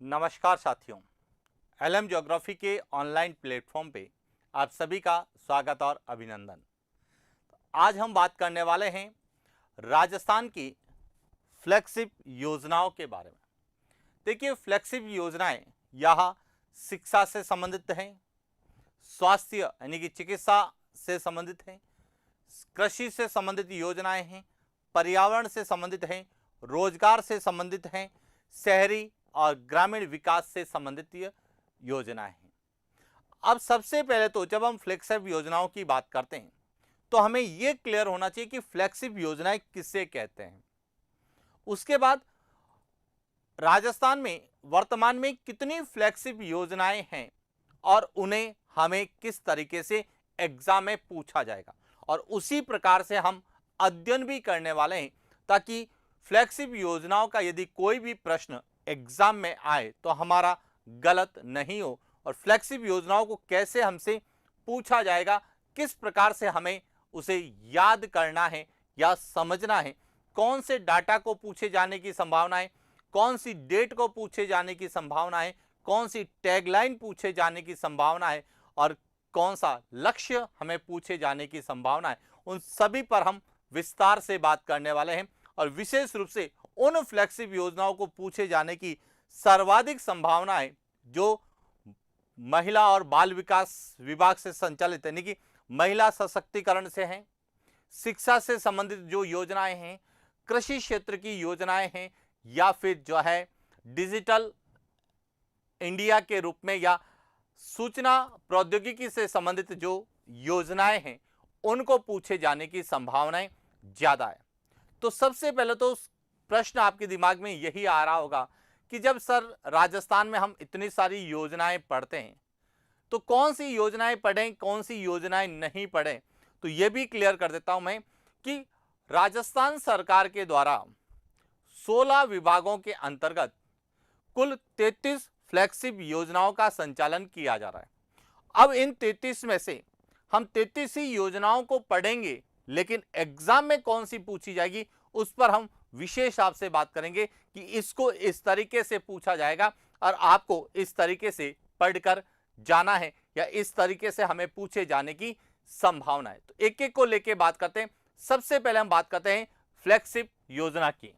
नमस्कार साथियों, LM geography के ऑनलाइन प्लेटफॉर्म पे आप सभी का स्वागत और अभिनंदन। आज हम बात करने वाले हैं राजस्थान की फ्लैगशिप योजनाओं के बारे में। देखिए, फ्लैगशिप योजनाएं यहाँ शिक्षा से संबंधित हैं, स्वास्थ्य यानी कि चिकित्सा से संबंधित हैं, कृषि से संबंधित योजनाएं हैं, पर्यावरण से संबंधित हैं, रोजगार से संबंधित हैं, शहरी और ग्रामीण विकास से संबंधित योजनाएं हैं। अब सबसे पहले तो जब हम फ्लैगशिप योजनाओं की बात करते हैं तो हमें यह क्लियर होना चाहिए कि फ्लैगशिप योजनाएं किससे कहते हैं। उसके बाद राजस्थान में वर्तमान में कितनी फ्लैगशिप योजनाएं हैं और उन्हें हमें किस तरीके से एग्जाम में पूछा जाएगा, और उसी प्रकार से हम अध्ययन भी करने वाले हैं ताकि फ्लैगशिप योजनाओं का यदि कोई भी प्रश्न एग्जाम में आए तो हमारा गलत नहीं हो, और फ्लैगशिप योजनाओं को कैसे हमसे पूछा जाएगा, किस प्रकार से हमें उसे याद करना है या समझना है, कौन से डाटा को पूछे जाने की संभावना है, कौन सी डेट को पूछे जाने की संभावना है, कौन सी टैगलाइन पूछे जाने की संभावना है और कौन सा लक्ष्य हमें पूछे जाने की संभावना है, उन सभी पर हम विस्तार से बात करने वाले हैं। और विशेष रूप से उन फ्लैगशिप योजनाओं को पूछे जाने की सर्वाधिक संभावना है जो महिला और बाल विकास विभाग से संचालित यानी कि महिला सशक्तिकरण से हैं, शिक्षा से संबंधित जो योजनाएं हैं, कृषि क्षेत्र की योजनाएं हैं, या फिर जो है डिजिटल इंडिया के रूप में या सूचना प्रौद्योगिकी से संबंधित जो योजनाएं हैं उनको पूछे जाने की संभावनाएं ज्यादा है। तो सबसे पहले तो प्रश्न आपके दिमाग में यही आ रहा होगा कि जब सर राजस्थान में हम इतनी सारी योजनाएं पढ़ते हैं तो कौन सी योजनाएं पढ़ें, कौन सी योजनाएं नहीं पढ़ें। तो यह भी क्लियर कर देता हूं मैं कि राजस्थान सरकार के द्वारा 16 विभागों के अंतर्गत कुल 33 फ्लैगशिप योजनाओं का संचालन किया जा रहा है। अब इन 33 में से हम 33 ही योजनाओं को पढ़ेंगे, लेकिन एग्जाम में कौन सी पूछी जाएगी उस पर हम विशेष आपसे बात करेंगे कि इसको इस तरीके से पूछा जाएगा और आपको इस तरीके से पढ़कर जाना है या इस तरीके से हमें पूछे जाने की संभावना है। तो एक एक को लेके बात करते हैं। सबसे पहले हम बात करते हैं फ्लैगशिप योजना की।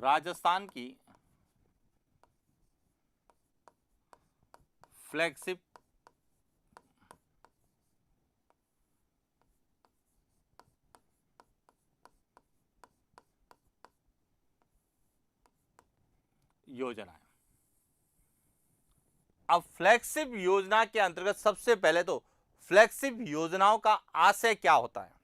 राजस्थान की फ्लैगशिप योजना है। अब फ्लैगशिप योजना के अंतर्गत सबसे पहले तो फ्लैगशिप योजनाओं का आशय क्या होता है।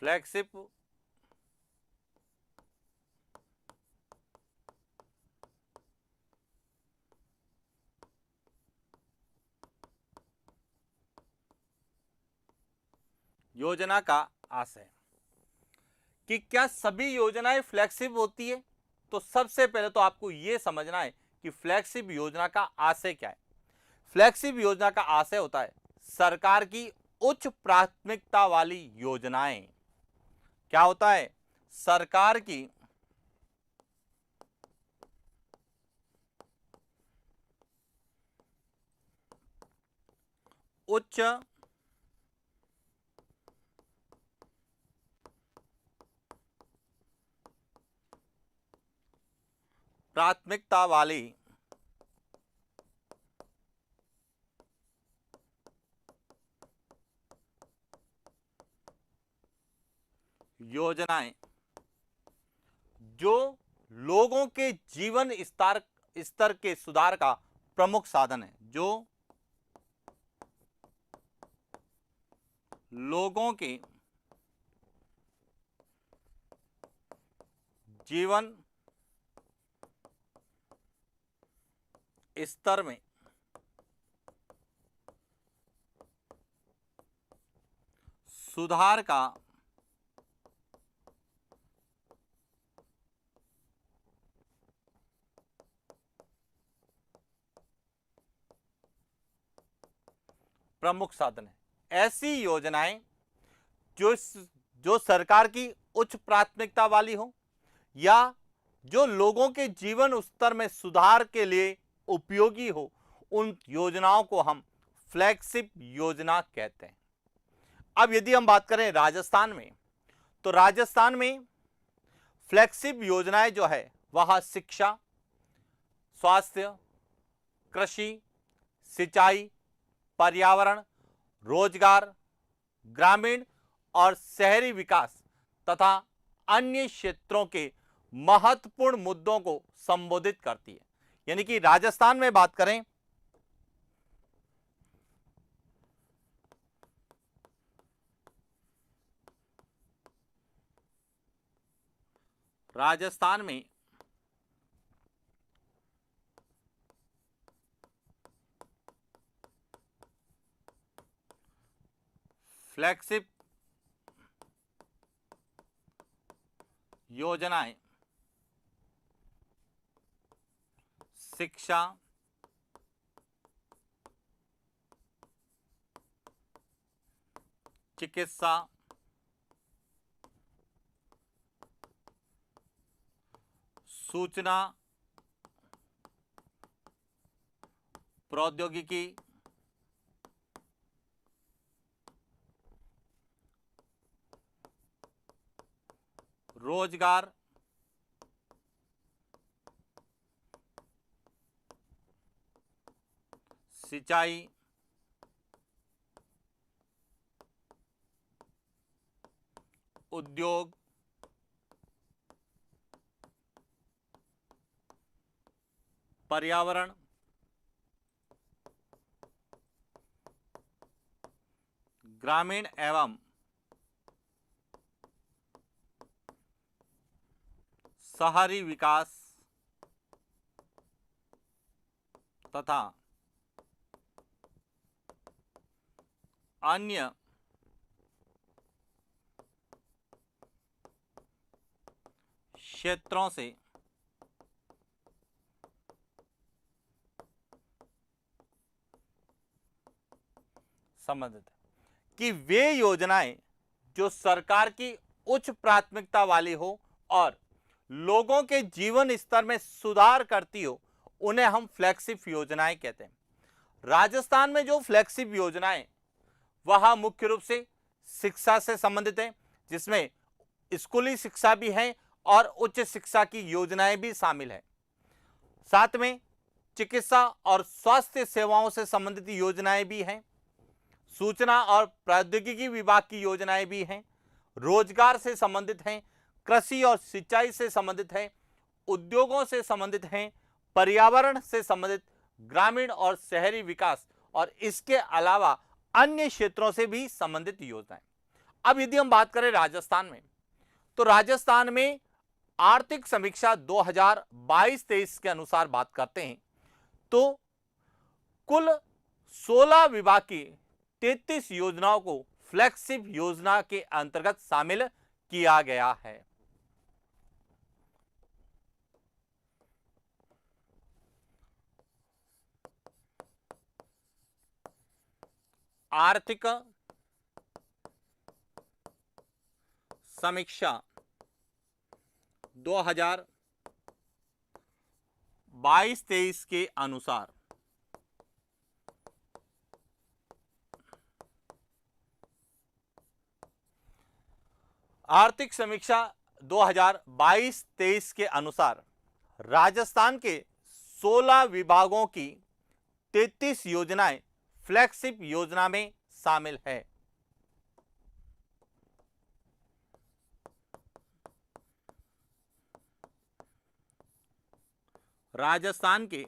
फ्लैगशिप योजना का आशय कि क्या सभी योजनाएं फ्लैगशिप होती है। तो सबसे पहले तो आपको यह समझना है कि फ्लैगशिप योजना का आशय क्या है। फ्लैगशिप योजना का आशय होता है सरकार की उच्च प्राथमिकता वाली योजनाएं। क्या होता है? सरकार की उच्च प्राथमिकता वाली योजनाएं जो लोगों के जीवन स्तर स्तर के सुधार का प्रमुख साधन है, जो लोगों के जीवन स्तर में सुधार का प्रमुख साधन है। ऐसी योजनाएं जो जो सरकार की उच्च प्राथमिकता वाली हो या जो लोगों के जीवन स्तर में सुधार के लिए उपयोगी हो, उन योजनाओं को हम फ्लैगशिप योजना कहते हैं। अब यदि हम बात करें राजस्थान में, तो राजस्थान में फ्लैगशिप योजनाएं जो है वह शिक्षा, स्वास्थ्य, कृषि, सिंचाई, पर्यावरण, रोजगार, ग्रामीण और शहरी विकास तथा अन्य क्षेत्रों के महत्वपूर्ण मुद्दों को संबोधित करती है। यानी कि राजस्थान में बात करें, राजस्थान में फ्लैगशिप योजनाएं शिक्षा, चिकित्सा, सूचना प्रौद्योगिकी, रोजगार, सिंचाई, उद्योग, पर्यावरण, ग्रामीण एवं शहरी विकास तथा अन्य क्षेत्रों से संबंधित है कि वे योजनाएं जो सरकार की उच्च प्राथमिकता वाली हो और लोगों के जीवन स्तर में सुधार करती हो, उन्हें हम फ्लैगशिप योजनाएं कहते हैं। राजस्थान में जो फ्लैगशिप योजनाएं वह मुख्य रूप से शिक्षा से संबंधित है, जिसमें स्कूली शिक्षा भी है और उच्च शिक्षा की योजनाएं भी शामिल है। साथ में चिकित्सा और स्वास्थ्य सेवाओं से संबंधित योजनाएं भी हैं, सूचना और प्रौद्योगिकी विभाग की योजनाएं भी हैं, रोजगार से संबंधित हैं, कृषि और सिंचाई से संबंधित है, उद्योगों से संबंधित हैं, पर्यावरण से संबंधित, ग्रामीण और शहरी विकास और इसके अलावा अन्य क्षेत्रों से भी संबंधित योजनाएं। अब यदि हम बात करें राजस्थान में, तो राजस्थान में आर्थिक समीक्षा 2022-23 के अनुसार बात करते हैं तो कुल 16 विभाग की 33 योजनाओं को फ्लैगशिप योजना के अंतर्गत शामिल किया गया है। आर्थिक समीक्षा 2022-23 के अनुसार आर्थिक समीक्षा 2022-23 के अनुसार राजस्थान के 16 विभागों की 33 योजनाएं फ्लैगशिप योजना में शामिल है। राजस्थान के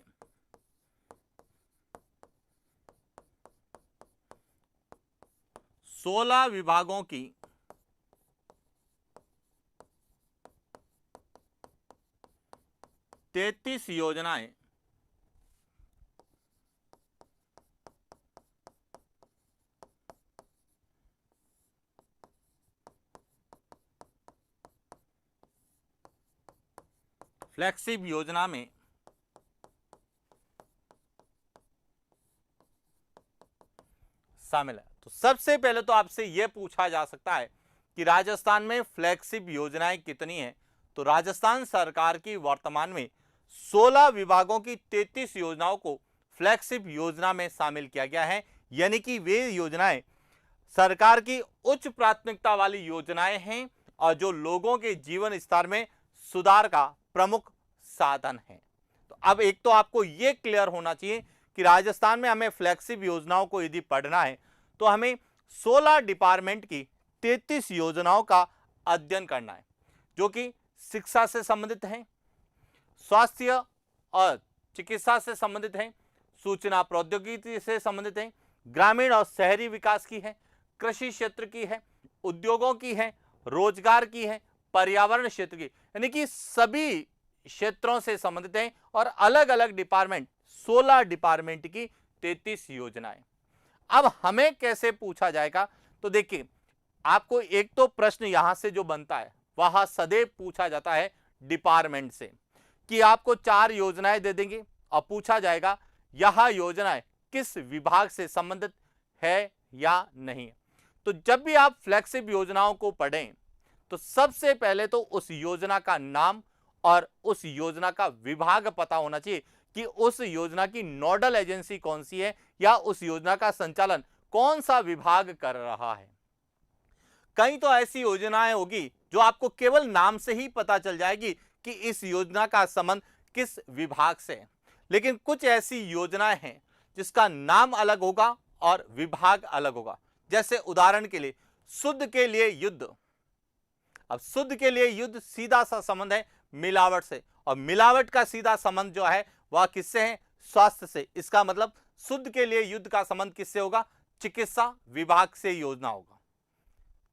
16 विभागों की तैतीस योजनाएं फ्लैगशिप योजना में शामिल है। तो सबसे पहले तो आपसे यह पूछा जा सकता है कि राजस्थान में फ्लैगशिप योजनाएं कितनी हैं। तो राजस्थान सरकार की वर्तमान में 16 विभागों की 33 योजनाओं को फ्लैगशिप योजना में शामिल किया गया है, यानी कि वे योजनाएं सरकार की उच्च प्राथमिकता वाली योजनाएं हैं और जो लोगों के जीवन स्तर में सुधार का प्रमुख साधन है। तो अब एक तो आपको यह क्लियर होना चाहिए कि राजस्थान में हमें फ्लैगशिप योजनाओं को यदि पढ़ना है तो हमें 16 डिपार्टमेंट की 33 योजनाओं का अध्ययन करना है, जो कि शिक्षा से संबंधित हैं, स्वास्थ्य और चिकित्सा से संबंधित हैं, सूचना प्रौद्योगिकी से संबंधित हैं, ग्रामीण और शहरी विकास की है, कृषि क्षेत्र की है, उद्योगों की है, रोजगार की है, पर्यावरण क्षेत्र की, यानी कि सभी क्षेत्रों से संबंधित हैं और अलग अलग डिपार्टमेंट 16 डिपार्टमेंट की 33 योजनाएं। अब हमें कैसे पूछा जाएगा, तो देखिए आपको एक तो प्रश्न यहां से जो बनता है वह सदैव पूछा जाता है डिपार्टमेंट से कि आपको 4 योजनाएं दे देंगे और पूछा जाएगा यह योजनाएं किस विभाग से संबंधित है या नहीं। तो जब भी आप फ्लैगशिप योजनाओं को पढ़ें तो सबसे पहले तो उस योजना का नाम और उस योजना का विभाग पता होना चाहिए कि उस योजना की नोडल एजेंसी कौन सी है या उस योजना का संचालन कौन सा विभाग कर रहा है। कई तो ऐसी योजनाएं होगी जो आपको केवल नाम से ही पता चल जाएगी कि इस योजना का संबंध किस विभाग से है, लेकिन कुछ ऐसी योजनाएं हैं जिसका नाम अलग होगा और विभाग अलग होगा। जैसे उदाहरण के लिए शुद्ध के लिए युद्ध। अब शुद्ध के लिए युद्ध सीधा सा संबंध है मिलावट से, और मिलावट का सीधा संबंध जो है वह किससे है, स्वास्थ्य से। इसका मतलब शुद्ध के लिए युद्ध का संबंध किससे होगा, चिकित्सा विभाग से योजना होगा,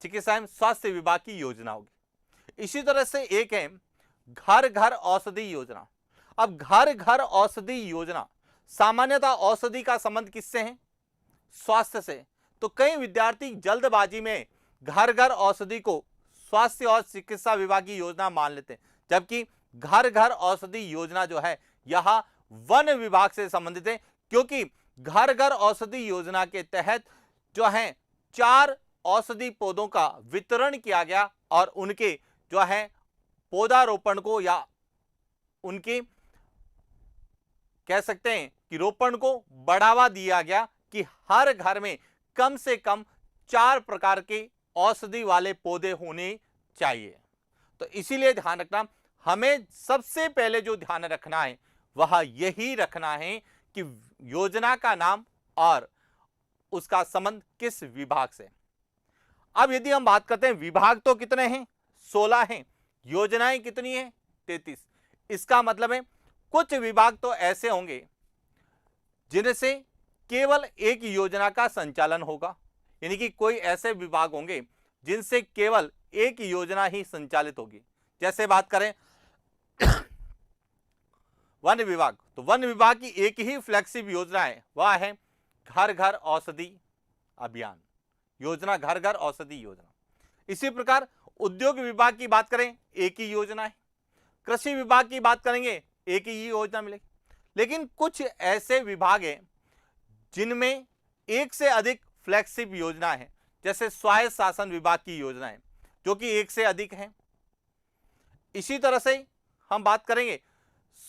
चिकित्सा एवं स्वास्थ्य विभाग की योजना होगी। इसी तरह से एक है घर घर औषधि योजना। अब घर घर औषधि योजना, सामान्यतः औषधि का संबंध किससे है, स्वास्थ्य से। तो कई विद्यार्थी जल्दबाजी में घर घर औषधि को स्वास्थ्य और चिकित्सा विभाग की योजना मान लेते हैं, जबकि घर घर औषधि योजना जो है यह वन विभाग से संबंधित है, क्योंकि घर घर औषधि योजना के तहत जो है 4 औषधि पौधों का वितरण किया गया और उनके जो है पौधारोपण को या उनके कह सकते हैं कि रोपण को बढ़ावा दिया गया कि हर घर में कम से कम 4 प्रकार के औषधि वाले पौधे होने चाहिए। तो इसीलिए ध्यान रखना, हमें सबसे पहले जो ध्यान रखना है वह यही रखना है कि योजना का नाम और उसका संबंध किस विभाग से। अब यदि हम बात करते हैं विभाग तो कितने हैं, 16 हैं, योजनाएं कितनी हैं, 33। इसका मतलब है कुछ विभाग तो ऐसे होंगे जिनसे केवल एक योजना का संचालन होगा, यानी कि कोई ऐसे विभाग होंगे जिनसे केवल एक योजना ही संचालित होगी। जैसे बात करें वन विभाग, तो वन विभाग की एक ही फ्लैगशिप योजना है, वह है घर घर औषधि अभियान योजना, घर घर औषधि योजना। इसी प्रकार उद्योग विभाग की बात करें एक ही योजना है, कृषि विभाग की बात करेंगे एक ही योजना मिलेगी। लेकिन कुछ ऐसे विभाग हैं जिनमें एक से अधिक फ्लैगशिप योजना है, जैसे स्वायत्त शासन विभाग की योजनाएं जो कि एक से अधिक हैं। इसी तरह से हम बात करेंगे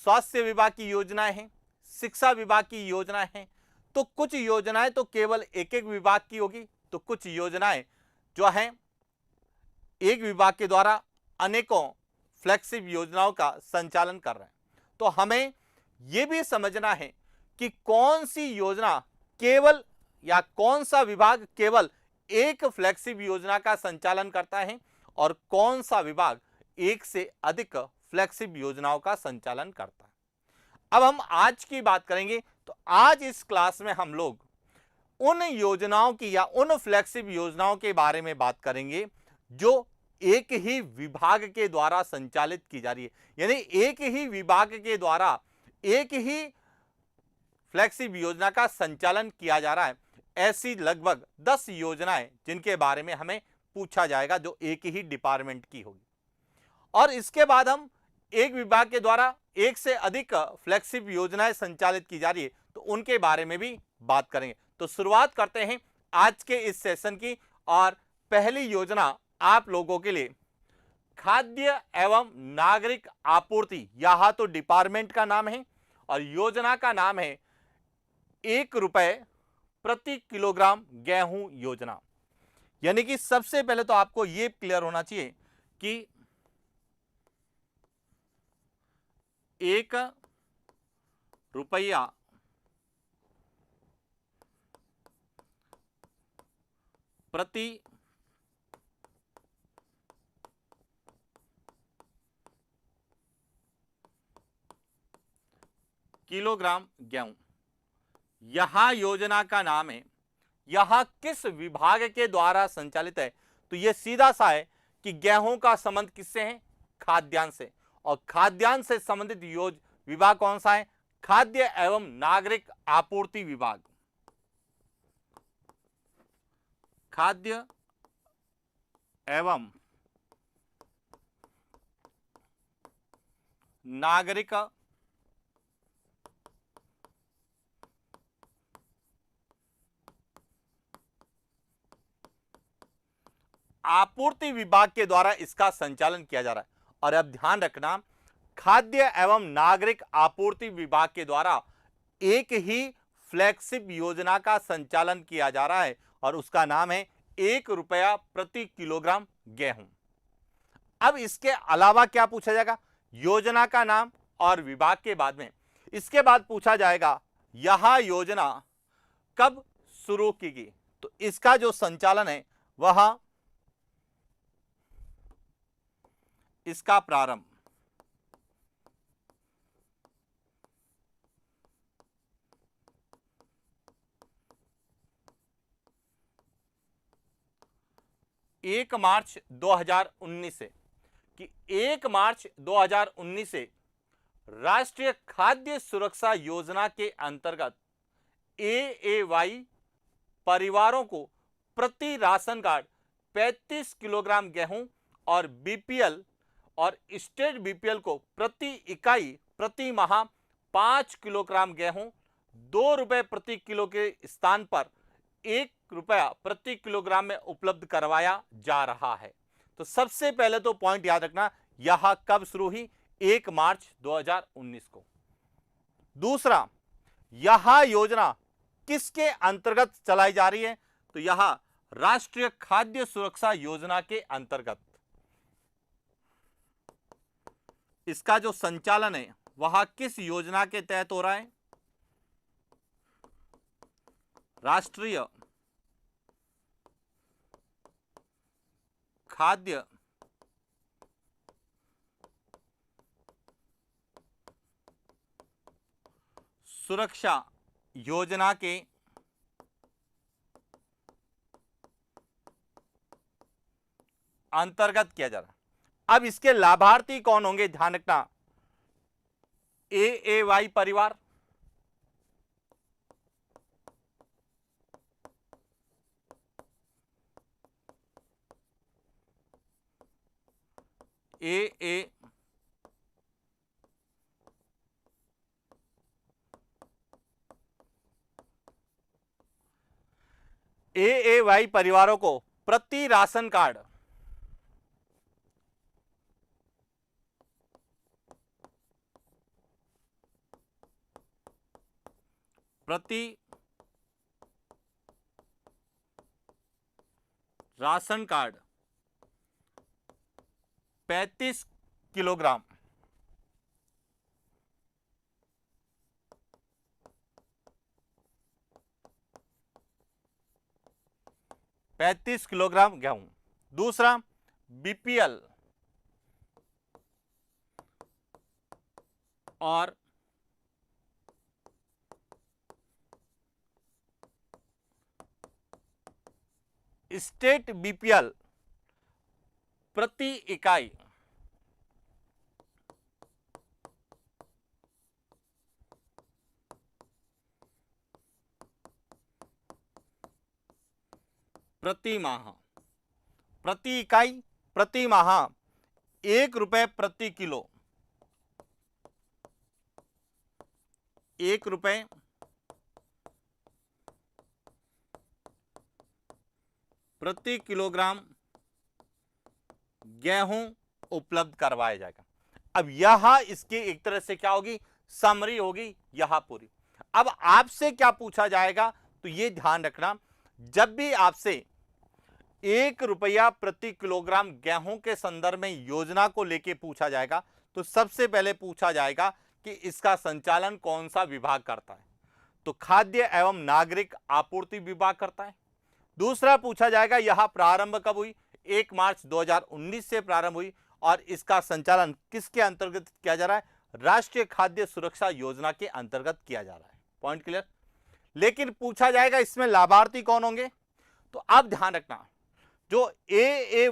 स्वास्थ्य विभाग की योजनाएं हैं, शिक्षा विभाग की योजनाएं हैं। तो कुछ योजनाएं तो केवल एक एक विभाग की होगी, तो कुछ योजनाएं जो हैं एक विभाग के द्वारा अनेकों फ्लैगशिप योजनाओं का संचालन कर रहे हैं। तो हमें यह भी समझना है कि कौन सी योजना केवल या कौन सा विभाग केवल एक फ्लैगशिप योजना का संचालन करता है और कौन सा विभाग एक से अधिक फ्लैगशिप योजनाओं का संचालन करता है। अब हम आज की बात करेंगे। तो आज इस क्लास में हम लोग उन योजनाओं की या उन फ्लैगशिप योजनाओं के बारे में बात करेंगे जो एक ही विभाग के द्वारा संचालित की जा रही है, यानी एक ही विभाग के द्वारा एक ही फ्लैगशिप योजना का संचालन किया जा रहा है। ऐसी लगभग 10 योजनाएं जिनके बारे में हमें पूछा जाएगा जो एक ही डिपार्टमेंट की होगी। और इसके बाद हम एक विभाग के द्वारा एक से अधिक फ्लैगशिप योजनाएं संचालित की जा रही है तो उनके बारे में भी बात करेंगे। तो शुरुआत करते हैं आज के इस सेशन की। और पहली योजना आप लोगों के लिए खाद्य एवं नागरिक आपूर्ति, यह तो डिपार्टमेंट का नाम है और योजना का नाम है 1 रुपए प्रति किलोग्राम गेहूं योजना। यानी कि सबसे पहले तो आपको यह क्लियर होना चाहिए कि 1 रुपया प्रति किलोग्राम गेहूं, यह योजना का नाम है। यह किस विभाग के द्वारा संचालित है? तो यह सीधा सा है कि गेहूं का संबंध किससे है? खाद्यान्न से। और खाद्यान्न से संबंधित विभाग कौन सा है? खाद्य एवं नागरिक आपूर्ति विभाग। खाद्य एवं नागरिक आपूर्ति विभाग के द्वारा इसका संचालन किया जा रहा है। और अब ध्यान रखना, खाद्य एवं नागरिक आपूर्ति विभाग के द्वारा एक ही फ्लैगशिप योजना का संचालन किया जा रहा है और उसका नाम है 1 रुपया प्रति किलोग्राम गेहूं। अब इसके अलावा क्या पूछा जाएगा? योजना का नाम और विभाग के बाद में इसके बाद पूछा जाएगा यह योजना कब शुरू की गई। तो इसका जो संचालन है वह इसका प्रारंभ 1 मार्च 2019 से कि 1 मार्च 2019 से राष्ट्रीय खाद्य सुरक्षा योजना के अंतर्गत AAY परिवारों को प्रति राशन कार्ड 35 किलोग्राम गेहूं और BPL और स्टेट BPL को प्रति इकाई प्रति माह 5 किलोग्राम गेहूं 2 रुपए प्रति किलो के स्थान पर 1 रुपया प्रति किलोग्राम में उपलब्ध करवाया जा रहा है। तो सबसे पहले तो पॉइंट याद रखना, यह कब शुरू हुई? 1 मार्च 2019 को। दूसरा, यह योजना किसके अंतर्गत चलाई जा रही है? तो यह राष्ट्रीय खाद्य सुरक्षा योजना के अंतर्गत इसका जो संचालन है वह किस योजना के तहत हो रहा है? राष्ट्रीय खाद्य सुरक्षा योजना के अंतर्गत किया जा रहा है। अब इसके लाभार्थी कौन होंगे? ध्यान रखना, AAY परिवार, AAY परिवारों को प्रति राशन कार्ड प्रति राशन कार्ड 35 किलोग्राम 35 किलोग्राम गेहूं। दूसरा, BPL और स्टेट बीपीएल प्रति इकाई प्रति माह, प्रति इकाई प्रति माह 1 रुपए प्रति किलो, 1 रुपए प्रति किलोग्राम गेहूं उपलब्ध करवाया जाएगा। अब यह इसकी एक तरह से क्या होगी, समरी होगी यह पूरी। अब आपसे क्या पूछा जाएगा, तो ये ध्यान रखना, जब भी आपसे 1 रुपया प्रति किलोग्राम गेहूं के संदर्भ में योजना को लेके पूछा जाएगा, तो सबसे पहले पूछा जाएगा कि इसका संचालन कौन सा विभाग करता है, तो खाद्य एवं नागरिक आपूर्ति विभाग करता है। दूसरा पूछा जाएगा यह प्रारंभ कब हुई, 1 मार्च 2019 से प्रारंभ हुई और इसका संचालन किसके अंतर्गत किया जा रहा है, राष्ट्रीय खाद्य सुरक्षा योजना के अंतर्गत किया जा रहा है। Point clear. लेकिन पूछा जाएगा इसमें लाभार्थी कौन होंगे, तो अब ध्यान रखना, जो ए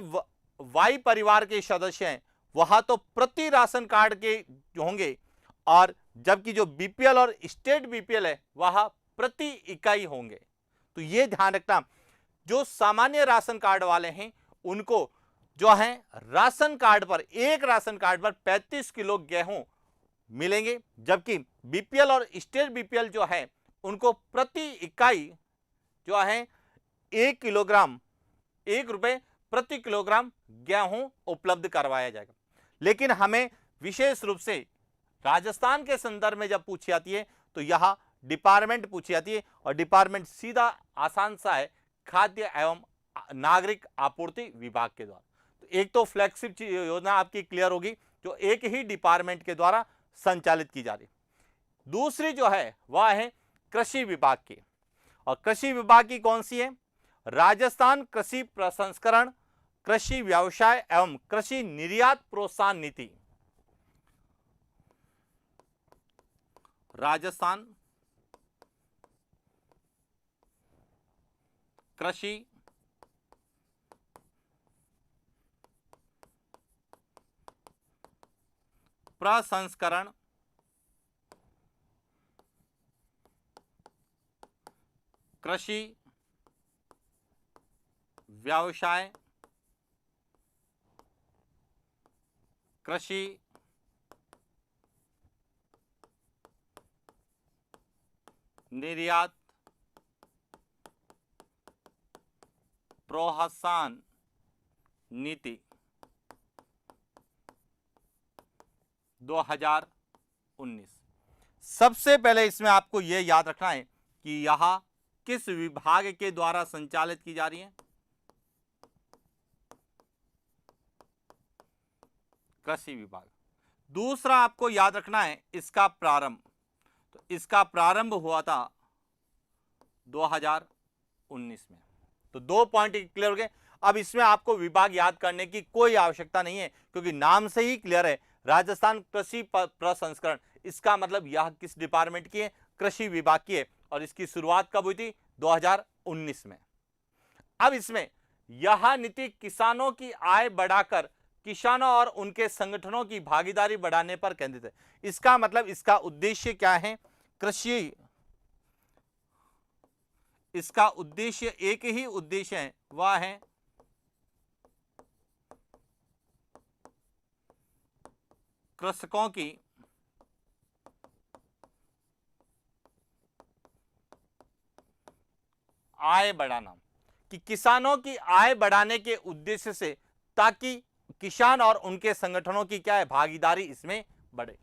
वाई परिवार के सदस्य हैं वह तो प्रति राशन कार्ड के होंगे, और जबकि जो बीपीएल और स्टेट बीपीएल है वह प्रति इकाई होंगे। तो ये ध्यान रखना, जो सामान्य राशन कार्ड वाले हैं उनको जो है राशन कार्ड पर, एक राशन कार्ड पर 35 किलो गेहूं मिलेंगे, जबकि बीपीएल और स्टेट बीपीएल जो है उनको प्रति इकाई जो है 1 किलोग्राम, 1 रुपए प्रति किलोग्राम गेहूं उपलब्ध करवाया जाएगा। लेकिन हमें विशेष रूप से राजस्थान के संदर्भ में जब पूछी जाती है तो यह डिपार्टमेंट पूछी जाती है, और डिपार्टमेंट सीधा आसान सा है, खाद्य एवं नागरिक आपूर्ति विभाग के द्वारा। तो एक तो फ्लैगशिप योजना आपकी क्लियर होगी जो एक ही डिपार्टमेंट के द्वारा संचालित की जा रही। दूसरी जो है वह है कृषि विभाग की, और कृषि विभाग की कौन सी है, राजस्थान कृषि प्रसंस्करण, कृषि व्यवसाय एवं कृषि निर्यात प्रोत्साहन नीति। राजस्थान कृषि प्रसंस्करण, कृषि व्यवसाय, कृषि निर्यात प्रोत्साहन नीति 2019। सबसे पहले इसमें आपको यह याद रखना है कि यह किस विभाग के द्वारा संचालित की जा रही है, कृषि विभाग। दूसरा आपको याद रखना है इसका प्रारंभ, तो इसका प्रारंभ हुआ था 2019 में। तो 2 पॉइंट क्लियर हो गए। अब इसमें आपको विभाग याद करने की कोई आवश्यकता नहीं है, क्योंकि नाम से ही क्लियर है, राजस्थान कृषि प्रसंस्करण, इसका मतलब यह किस डिपार्टमेंट की है, कृषि विभाग की है, और इसकी शुरुआत कब हुई थी, 2019 में। अब इसमें यह नीति किसानों की आय बढ़ाकर किसानों और उनके संगठनों की भागीदारी बढ़ाने पर केंद्रित है। इसका मतलब इसका उद्देश्य क्या है, कृषि, इसका उद्देश्य एक ही उद्देश्य है, वह है कृषकों की आय बढ़ाना, कि किसानों की आय बढ़ाने के उद्देश्य से, ताकि किसान और उनके संगठनों की क्या है, भागीदारी इसमें बढ़े।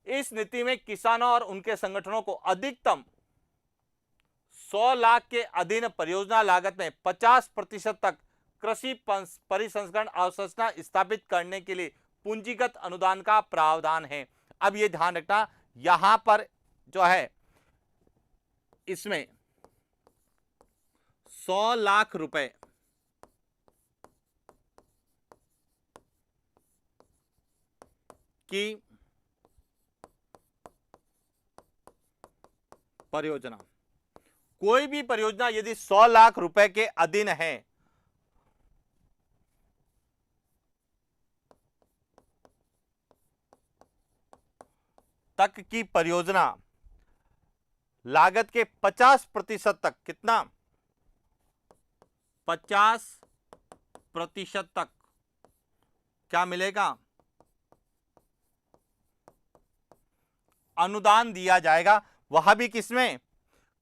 इस नीति में किसानों और उनके संगठनों को अधिकतम 100 लाख के अधीन परियोजना लागत में 50% तक कृषि परिसंस्करण अवसंरचना स्थापित करने के लिए पूंजीगत अनुदान का प्रावधान है। अब यह ध्यान रखना, यहां पर जो है इसमें 100 लाख रुपए की परियोजना, कोई भी परियोजना यदि 100 लाख रुपए के अधीन है, तक की परियोजना लागत के 50% तक, कितना 50% तक क्या मिलेगा, अनुदान दिया जाएगा। वह भी किसमें,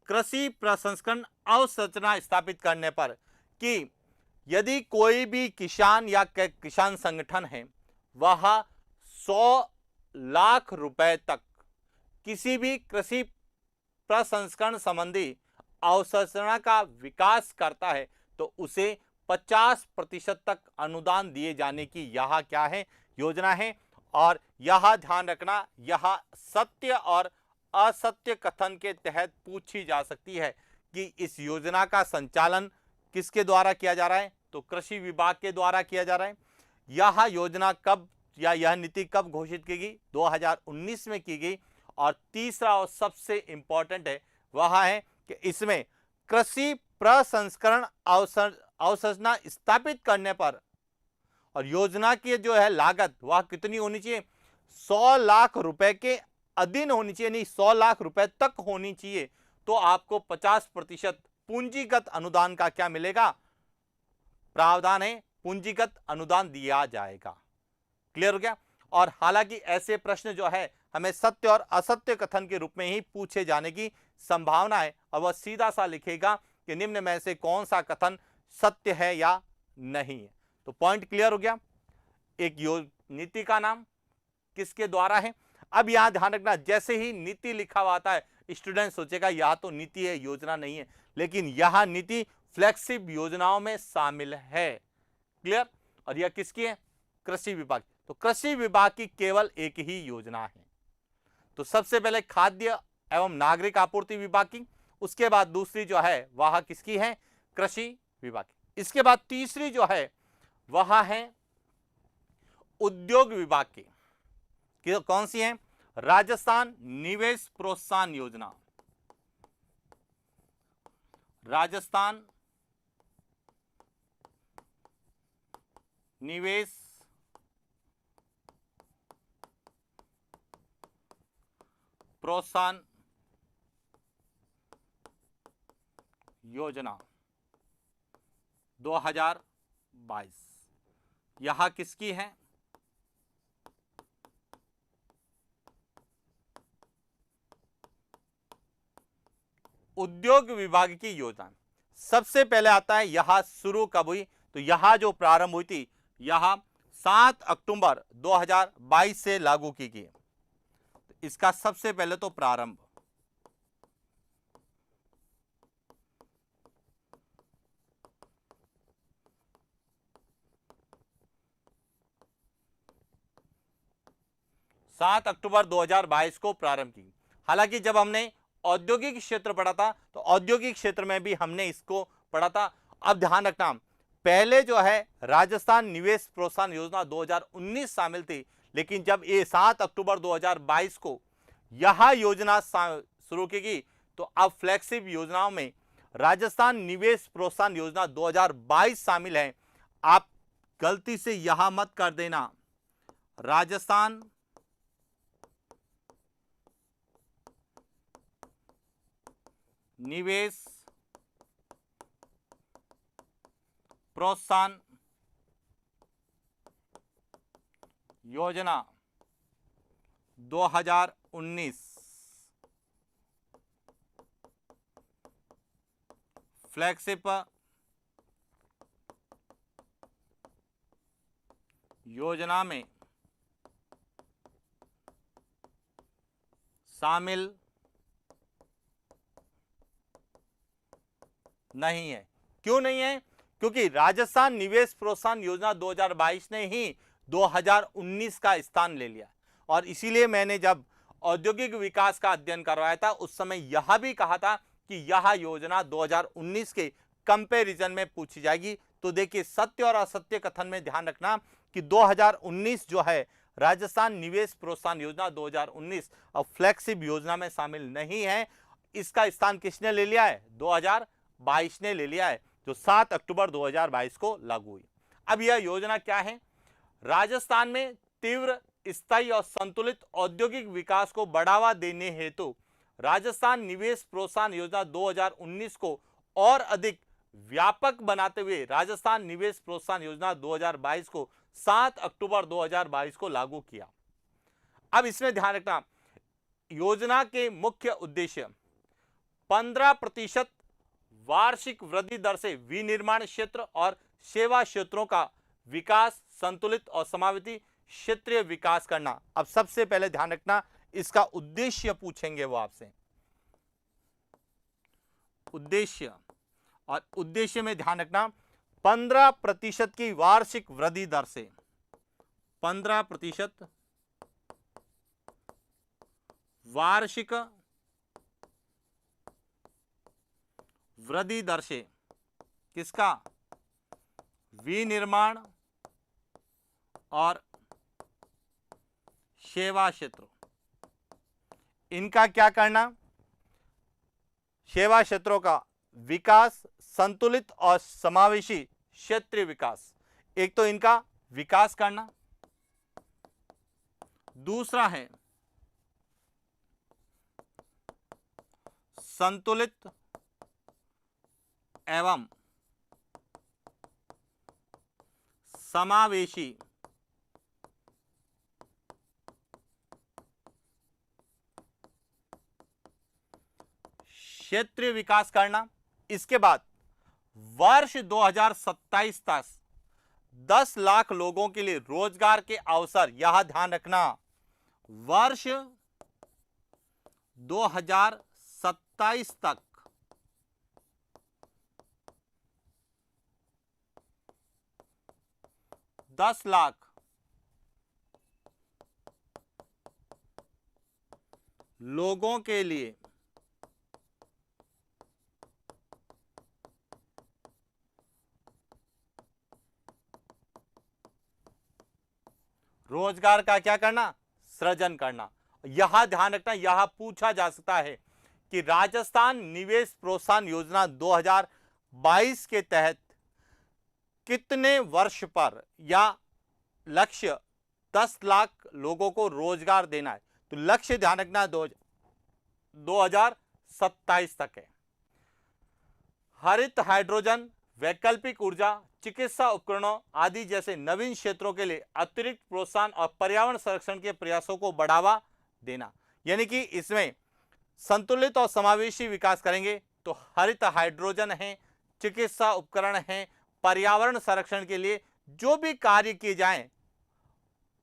कृषि प्रसंस्करण अवसंरचना स्थापित करने पर, कि यदि कोई भी किसान या किसान संगठन है वह 100 लाख रुपए तक किसी भी कृषि प्रसंस्करण संबंधी अवसंरचना का विकास करता है तो उसे 50% तक अनुदान दिए जाने की यह क्या है, योजना है। और यह ध्यान रखना, यह सत्य और असत्य कथन के तहत पूछी जा सकती है कि इस योजना का संचालन किसके द्वारा किया जा रहा है, तो कृषि विभाग के द्वारा किया जा रहा है। यह योजना कब या यह नीति कब घोषित की गई, 2019 में की गई। और तीसरा और सबसे इंपॉर्टेंट है वह है कि इसमें कृषि प्रसंस्करण अवसंरचना स्थापित करने पर और योजना की जो है लागत वह कितनी होनी चाहिए, 100 लाख रुपए के अधीन होनी चाहिए, नहीं 100 लाख रुपए तक होनी चाहिए। तो आपको 50% पूंजीगत अनुदान का क्या मिलेगा, प्रावधान है, पूंजीगत अनुदान दिया जाएगा। क्लियर हो गया। और हालांकि ऐसे प्रश्न जो है हमें सत्य और असत्य कथन के रूप में ही पूछे जाने की संभावना है और वह सीधा सा लिखेगा कि निम्न में से कौन सा कथन सत्य है या नहीं है। तो पॉइंट क्लियर हो गया। एक नीति का नाम किसके द्वारा है। अब यहां ध्यान रखना, जैसे ही नीति लिखा हुआ आता है स्टूडेंट सोचेगा यह तो नीति है, योजना नहीं है, लेकिन यह नीति फ्लैगशिप योजनाओं में शामिल है। क्लियर। और यह किसकी है, कृषि विभाग। तो कृषि विभाग की केवल एक ही योजना है। तो सबसे पहले खाद्य एवं नागरिक आपूर्ति विभाग की, उसके बाद दूसरी जो है वह किसकी है, कृषि विभाग की। इसके बाद तीसरी जो है वह है उद्योग विभाग की। कौन सी है, राजस्थान निवेश प्रोत्साहन योजना। राजस्थान निवेश प्रोत्साहन योजना 2022, यह किसकी है, उद्योग विभाग की योजना। सबसे पहले आता है यह शुरू कब हुई, तो यह जो प्रारंभ हुई थी यह 7 अक्टूबर 2022 से लागू की गई। इसका सबसे पहले तो प्रारंभ 7 अक्टूबर 2022 को प्रारंभ की। हालांकि जब हमने औद्योगिक क्षेत्र पढ़ा था तो औद्योगिक क्षेत्र में भी हमने इसको पढ़ा था। अब ध्यान रखना, पहले जो है राजस्थान निवेश प्रोत्साहन योजना 2019 शामिल थी, लेकिन जब ये 7 अक्टूबर 2022 को यह योजना शुरू की गई तो अब फ्लैगशिप योजनाओं में राजस्थान निवेश प्रोत्साहन योजना 2022 शामिल है। आप गलती से यह मत कर देना राजस्थान निवेश प्रोत्साहन योजना 2019 फ्लैगशिप योजना में शामिल नहीं है। क्यों नहीं है, क्योंकि राजस्थान निवेश प्रोत्साहन योजना 2022 ने ही 2019 का स्थान ले लिया। और इसीलिए मैंने जब औद्योगिक विकास का अध्ययन करवाया था उस समय यह भी कहा था कि यह योजना 2019 के कंपैरिजन में पूछी जाएगी। तो देखिए, सत्य और असत्य कथन में ध्यान रखना कि 2019 जो है राजस्थान निवेश प्रोत्साहन योजना 2019 अब फ्लैगशिप योजना में शामिल नहीं है। इसका स्थान किसने ले लिया है? 2022 ने ले लिया है, जो 7 अक्टूबर 2022 को लागू हुई। अब यह योजना क्या है? राजस्थान में तीव्र, स्थायी और संतुलित औद्योगिक विकास को बढ़ावा देने हेतु राजस्थान निवेश प्रोत्साहन योजना 2019 को और अधिक व्यापक बनाते हुए राजस्थान निवेश प्रोत्साहन योजना 2022 को 7 अक्टूबर 2022 को लागू किया। अब इसमें ध्यान रखना, योजना के मुख्य उद्देश्य 15% वार्षिक वृद्धि दर से विनिर्माण क्षेत्र और सेवा क्षेत्रों का विकास, संतुलित और समावेशी क्षेत्रीय विकास करना। अब सबसे पहले ध्यान रखना, इसका उद्देश्य पूछेंगे वो आपसे, उद्देश्य, और उद्देश्य में ध्यान रखना 15% की वार्षिक वृद्धि दर से, 15% वार्षिक वृद्धि दर से किसका? विनिर्माण और सेवा क्षेत्र, इनका क्या करना? सेवा क्षेत्रों का विकास, संतुलित और समावेशी क्षेत्रीय विकास। एक तो इनका विकास करना, दूसरा है संतुलित एवं समावेशी क्षेत्रीय विकास करना। इसके बाद वर्ष 2027 तक 10 लाख लोगों के लिए रोजगार के अवसर, यह ध्यान रखना, वर्ष 2027 तक 10 लाख लोगों के लिए रोजगार का क्या करना? सृजन करना। यह ध्यान रखना, यह पूछा जा सकता है कि राजस्थान निवेश प्रोत्साहन योजना 2022 के तहत कितने वर्ष पर या लक्ष्य 10 लाख लोगों को रोजगार देना है? तो लक्ष्य ध्यान रखना 2027 तक है। हरित हाइड्रोजन, वैकल्पिक ऊर्जा, चिकित्सा उपकरणों आदि जैसे नवीन क्षेत्रों के लिए अतिरिक्त प्रोत्साहन और पर्यावरण संरक्षण के प्रयासों को बढ़ावा देना। यानी कि इसमें संतुलित और समावेशी विकास करेंगे तो हरित हाइड्रोजन है, चिकित्सा उपकरण है, पर्यावरण संरक्षण के लिए जो भी कार्य किए जाएं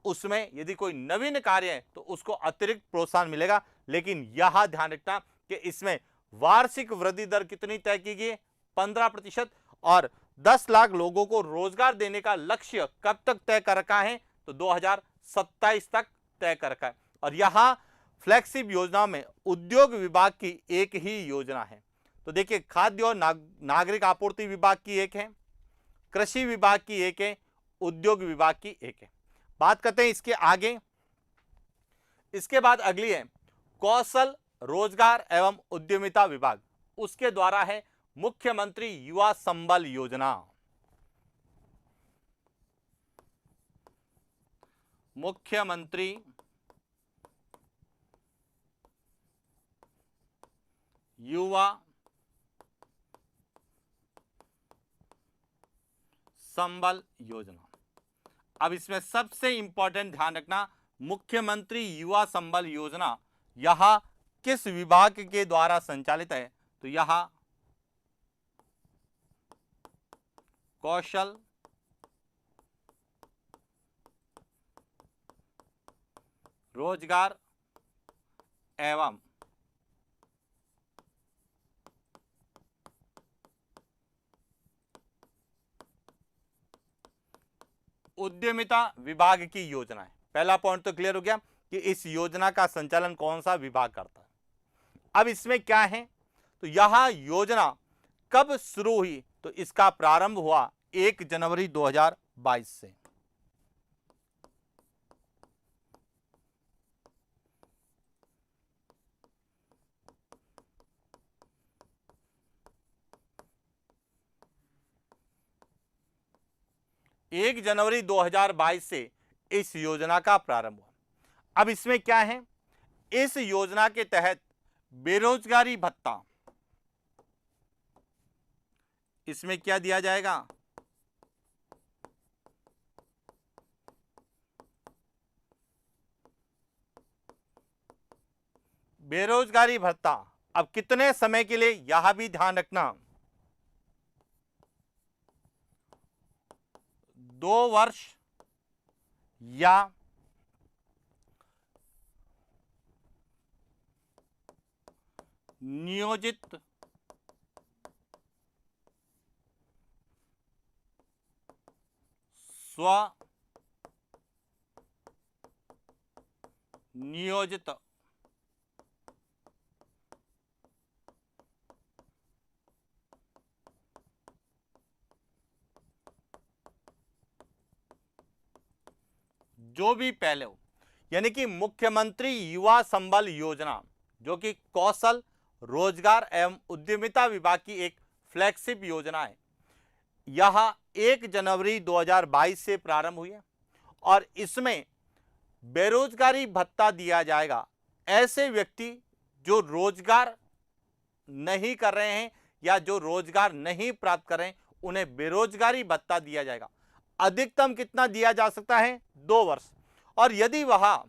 उसमें यदि कोई नवीन कार्य है तो उसको अतिरिक्त प्रोत्साहन मिलेगा। लेकिन यह ध्यान रखना कि इसमें वार्षिक वृद्धि दर कितनी तय की गई है? 15%, और 10 लाख लोगों को रोजगार देने का लक्ष्य कब तक तय कर रखा है? तो 2027 तक तय कर रखा है। और यहां फ्लैगशिप योजना में उद्योग विभाग की एक ही योजना है। तो देखिए, खाद्य और नागरिक आपूर्ति विभाग की एक है, कृषि विभाग की एक है, उद्योग विभाग की एक है। बात करते हैं इसके आगे। इसके बाद अगली है कौशल, रोजगार एवं उद्यमिता विभाग। उसके द्वारा है मुख्यमंत्री युवा संबल योजना। मुख्यमंत्री युवा संबल योजना। अब इसमें सबसे इंपॉर्टेंट ध्यान रखना, मुख्यमंत्री युवा संबल योजना यह किस विभाग के द्वारा संचालित है? तो यह कौशल, रोजगार एवं उद्यमिता विभाग की योजना है। पहला पॉइंट तो क्लियर हो गया कि इस योजना का संचालन कौन सा विभाग करता है। अब इसमें क्या है? तो यह योजना कब शुरू हुई? तो इसका प्रारंभ हुआ 1 जनवरी 2022 से। 1 जनवरी 2022 से इस योजना का प्रारंभ हुआ। अब इसमें क्या है, इस योजना के तहत बेरोजगारी भत्ता, इसमें क्या दिया जाएगा, बेरोजगारी भत्ता। अब कितने समय के लिए, यह भी ध्यान रखना, 2 वर्ष या नियोजित स्व नियोजित जो भी पहले हो, यानी कि मुख्यमंत्री युवा संबल योजना, जो कि कौशल रोजगार एवं उद्यमिता विभाग की एक फ्लैगशिप योजना है। यह 1 जनवरी 2022 से प्रारंभ हुई है और इसमें बेरोजगारी भत्ता दिया जाएगा ऐसे व्यक्ति जो रोजगार नहीं कर रहे हैं या जो रोजगार नहीं प्राप्त कर रहे हैं, उन्हें बेरोजगारी भत्ता दिया जाएगा। अधिकतम कितना दिया जा सकता है, 2 वर्ष। और यदि वह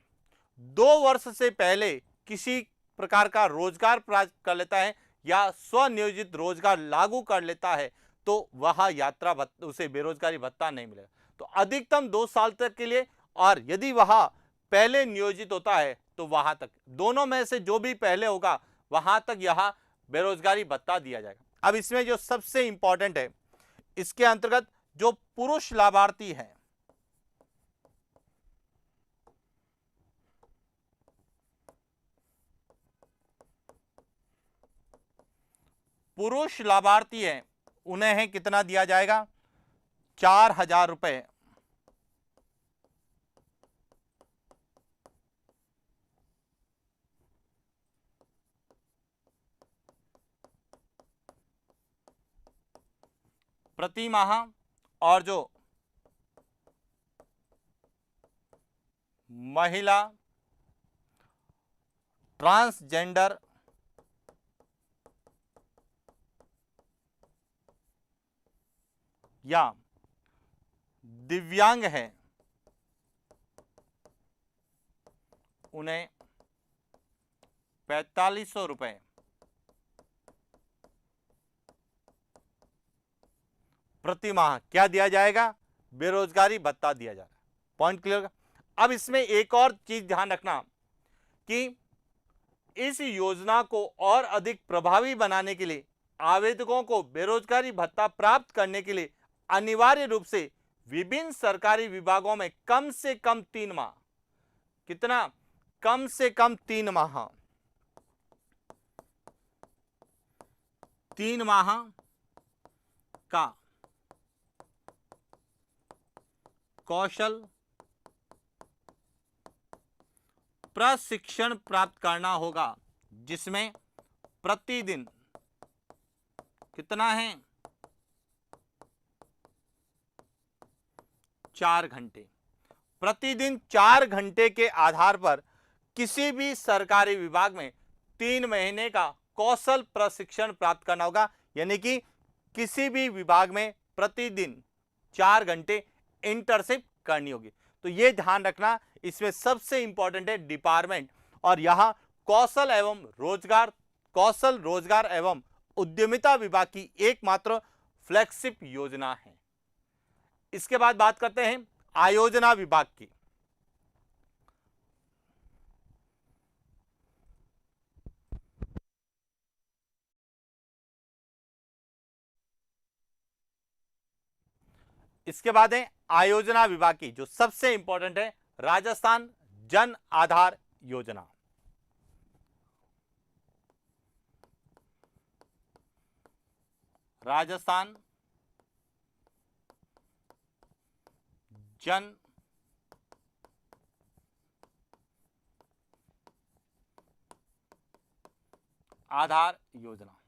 2 वर्ष से पहले किसी प्रकार का रोजगार प्राप्त कर लेता है या स्वनियोजित रोजगार लागू कर लेता है तो वह यात्रा भत्ता, उसे बेरोजगारी भत्ता नहीं मिलेगा। तो अधिकतम 2 साल तक के लिए, और यदि वह पहले नियोजित होता है तो वहां तक, दोनों में से जो भी पहले होगा वहां तक यह बेरोजगारी भत्ता दिया जाएगा। अब इसमें जो सबसे इंपॉर्टेंट है, इसके अंतर्गत जो पुरुष लाभार्थी हैं, पुरुष लाभार्थी हैं, उन्हें है कितना दिया जाएगा, 4,000 रुपए प्रति माह। और जो महिला ट्रांसजेंडर या दिव्यांग है, उन्हें 4500 रुपए प्रति माह क्या दिया जाएगा, बेरोजगारी भत्ता दिया जाएगा। Point clear. अब इसमें एक और चीज ध्यान रखना कि इस योजना को और अधिक प्रभावी बनाने के लिए आवेदकों को बेरोजगारी भत्ता प्राप्त करने के लिए अनिवार्य रूप से विभिन्न सरकारी विभागों में कम से कम 3 माह, कितना, कम से कम 3 माह, 3 माह का कौशल प्रशिक्षण प्राप्त करना होगा, जिसमें प्रतिदिन कितना है, 4 घंटे, प्रतिदिन 4 घंटे के आधार पर किसी भी सरकारी विभाग में 3 महीने का कौशल प्रशिक्षण प्राप्त करना होगा। यानी कि किसी भी विभाग में प्रतिदिन 4 घंटे इंटर्नशिप करनी होगी। तो ये ध्यान रखना, इसमें सबसे इंपॉर्टेंट है डिपार्टमेंट, और यहां कौशल रोजगार एवं उद्यमिता विभाग की एकमात्र फ्लैगशिप योजना है। इसके बाद बात करते हैं आयोजना विभाग की। इसके बाद है आयोजना विभाग की जो सबसे इंपॉर्टेंट है, राजस्थान जन आधार योजना। राजस्थान जन आधार योजना,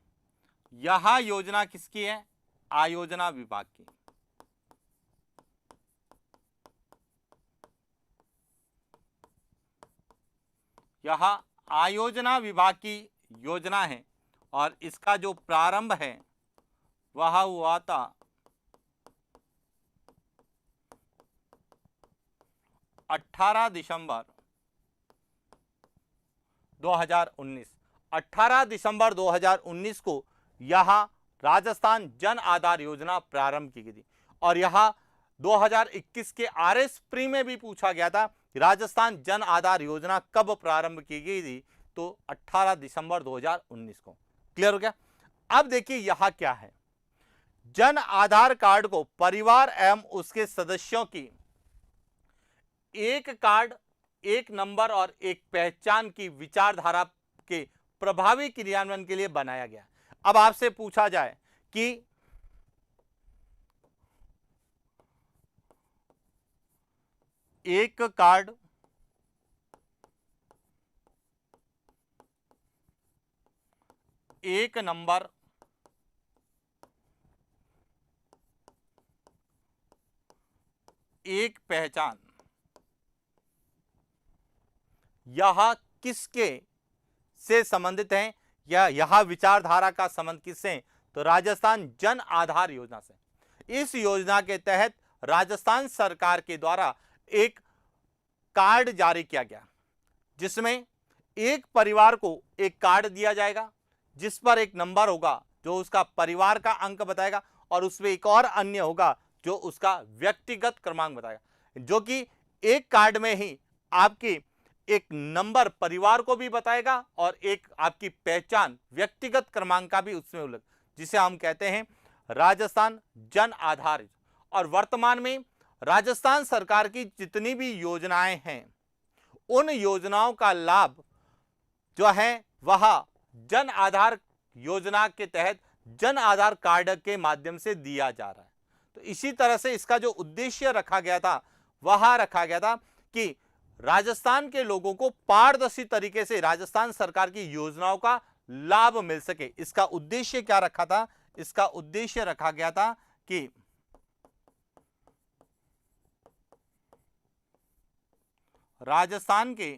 यह योजना किसकी है, आयोजना विभाग की। यह आयोजना विभाग की योजना है और इसका जो प्रारंभ है वह हुआ था 18 दिसंबर 2019। 18 दिसंबर 2019 को यह राजस्थान जन आधार योजना प्रारंभ की गई थी और यह 2021 के आरएस प्री में भी पूछा गया था राजस्थान जन आधार योजना कब प्रारंभ की गई थी, तो 18 दिसंबर 2019 को। क्लियर हो गया। अब देखिए यह क्या है, जन आधार कार्ड को परिवार एवं उसके सदस्यों की एक कार्ड, एक नंबर और एक पहचान की विचारधारा के प्रभावी क्रियान्वयन के लिए बनाया गया। अब आपसे पूछा जाए कि एक कार्ड, एक नंबर, एक पहचान, यह किसके से संबंधित है या यह विचारधारा का संबंध किससे है, तो राजस्थान जन आधार योजना से। इस योजना के तहत राजस्थान सरकार के द्वारा एक कार्ड जारी किया गया जिसमें एक परिवार को एक कार्ड दिया जाएगा जिस पर एक नंबर होगा जो उसका परिवार का अंक बताएगा और उसमें एक और अन्य होगा जो उसका व्यक्तिगत क्रमांक बताएगा, जो कि एक कार्ड में ही आपकी एक नंबर परिवार को भी बताएगा और एक आपकी पहचान व्यक्तिगत क्रमांक का भी उसमें उल्लेख, जिसे हम कहते हैं राजस्थान जन आधार। और वर्तमान में राजस्थान सरकार की जितनी भी योजनाएं हैं उन योजनाओं का लाभ जो है वह जन आधार योजना के तहत जन आधार कार्ड के माध्यम से दिया जा रहा है। तो इसी तरह से इसका जो उद्देश्य रखा गया था वह रखा गया था कि राजस्थान के लोगों को पारदर्शी तरीके से राजस्थान सरकार की योजनाओं का लाभ मिल सके। इसका उद्देश्य क्या रखा था, इसका उद्देश्य रखा गया था कि राजस्थान के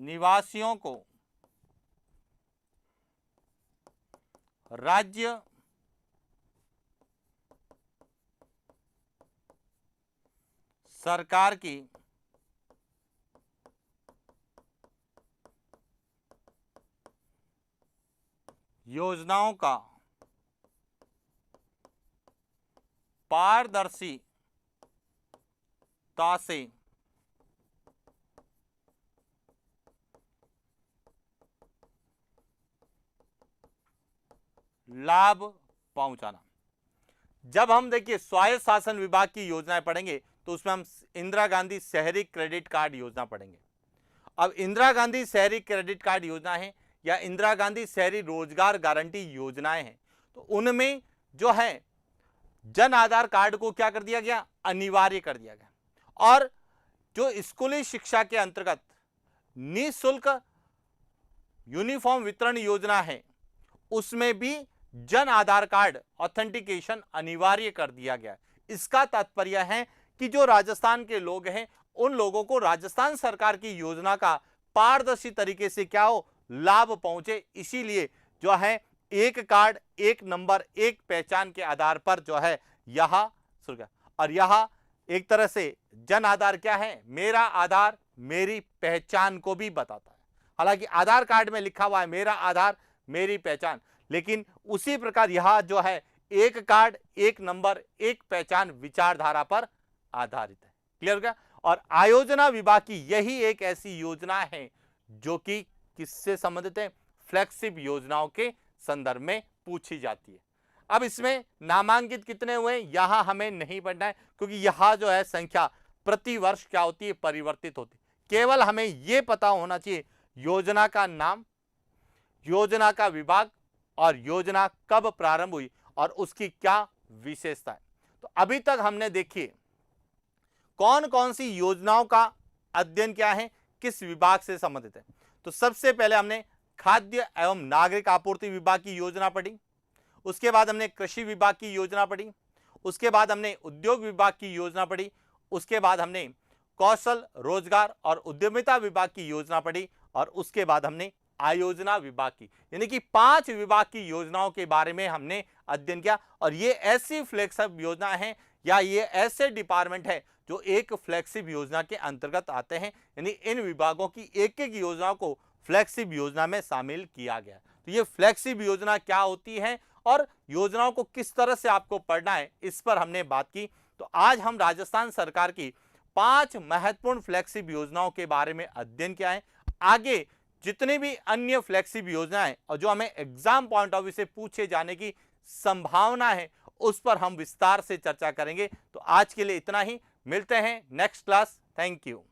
निवासियों को राज्य सरकार की योजनाओं का पारदर्शिता से लाभ पहुंचाना। जब हम देखिए स्वायत्त शासन विभाग की योजनाएं पढ़ेंगे तो उसमें हम इंदिरा गांधी शहरी क्रेडिट कार्ड योजना पढ़ेंगे। अब इंदिरा गांधी शहरी क्रेडिट कार्ड योजना है या इंदिरा गांधी शहरी रोजगार गारंटी योजनाएं हैं, तो उनमें जो है जन आधार कार्ड को क्या कर दिया गया, अनिवार्य कर दिया गया। और जो स्कूली शिक्षा के अंतर्गत निःशुल्क यूनिफॉर्म वितरण योजना है उसमें भी जन आधार कार्ड ऑथेंटिकेशन अनिवार्य कर दिया गया। इसका तात्पर्य है कि जो राजस्थान के लोग हैं उन लोगों को राजस्थान सरकार की योजना का पारदर्शी तरीके से क्या हो, लाभ पहुंचे। इसीलिए जो है एक कार्ड, एक नंबर, एक पहचान के आधार पर जो है यह शुरू किया। और यह एक तरह से जन आधार क्या है, मेरा आधार मेरी पहचान को भी बताता है। हालांकि आधार कार्ड में लिखा हुआ है मेरा आधार मेरी पहचान, लेकिन उसी प्रकार यह जो है एक कार्ड, एक नंबर, एक पहचान विचारधारा पर आधारित है। क्लियर हो गया। और आयोजना विभाग की यही एक ऐसी योजना है जो कि किससे संबंधित है, फ्लैगशिप योजनाओं के संदर्भ में पूछी जाती है। अब इसमें नामांकित कितने हुए यहां हमें नहीं पढ़ना है क्योंकि यह जो है संख्या प्रति वर्ष क्या होती है, परिवर्तित होती है। केवल हमें यह पता होना चाहिए योजना का नाम, योजना का विभाग और योजना कब प्रारंभ हुई और उसकी क्या विशेषता है। तो अभी तक हमने देखिए कौन कौन सी योजनाओं का अध्ययन किया है, किस विभाग से संबंधित है। तो सबसे पहले हमने खाद्य एवं नागरिक आपूर्ति विभाग की योजना पढ़ी, उसके बाद हमने कृषि विभाग की योजना पढ़ी, उसके बाद हमने उद्योग विभाग की योजना पढ़ी, उसके बाद हमने कौशल रोजगार और उद्यमिता विभाग की योजना पढ़ी और उसके बाद हमने आयोजना विभाग की, यानी कि 5 विभाग की योजनाओं के बारे में हमने अध्ययन किया। और ये ऐसी फ्लैगशिप योजना है या ये ऐसे डिपार्टमेंट है जो एक फ्लैगशिप योजना के अंतर्गत आते हैं, यानी इन विभागों की एक एक योजना को फ्लैगशिप योजना में शामिल किया गया। तो ये फ्लैगशिप योजना क्या होती है और योजनाओं को किस तरह से आपको पढ़ना है, इस पर हमने बात की। तो आज हम राजस्थान सरकार की 5 महत्वपूर्ण फ्लैगशिप योजनाओं के बारे में अध्ययन किया है। आगे जितनी भी अन्य फ्लैगशिप योजनाएं और जो हमें एग्जाम पॉइंट ऑफ व्यू से पूछे जाने की संभावना है, उस पर हम विस्तार से चर्चा करेंगे। तो आज के लिए इतना ही, मिलते हैं नेक्स्ट क्लास। Thank you.